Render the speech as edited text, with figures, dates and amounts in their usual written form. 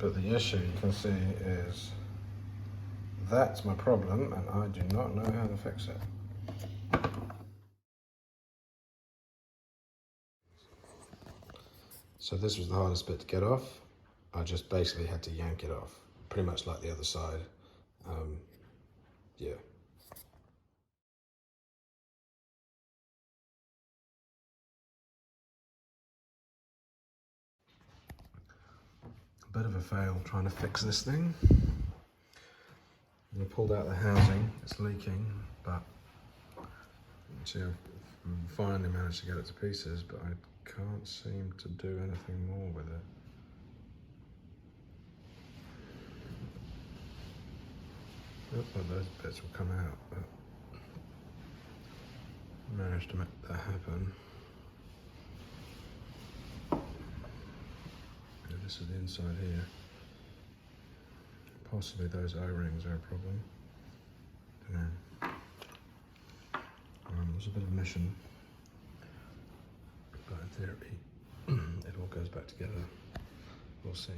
But the issue you can see is that's my problem, and I do not know how to fix it. So this was the hardest bit to get off. I just basically had to yank it off, pretty much like the other side. Yeah. A bit of a fail trying to fix this thing. I pulled out the housing, it's leaking, but see, I've finally managed to get it to pieces, but I can't seem to do anything more with it. Looks like those bits will come out, but I managed to make that happen. And this is the inside here. Possibly those O-rings are a problem. Don't know. There's a bit of a mission, but in theory, it all goes back together. We'll see.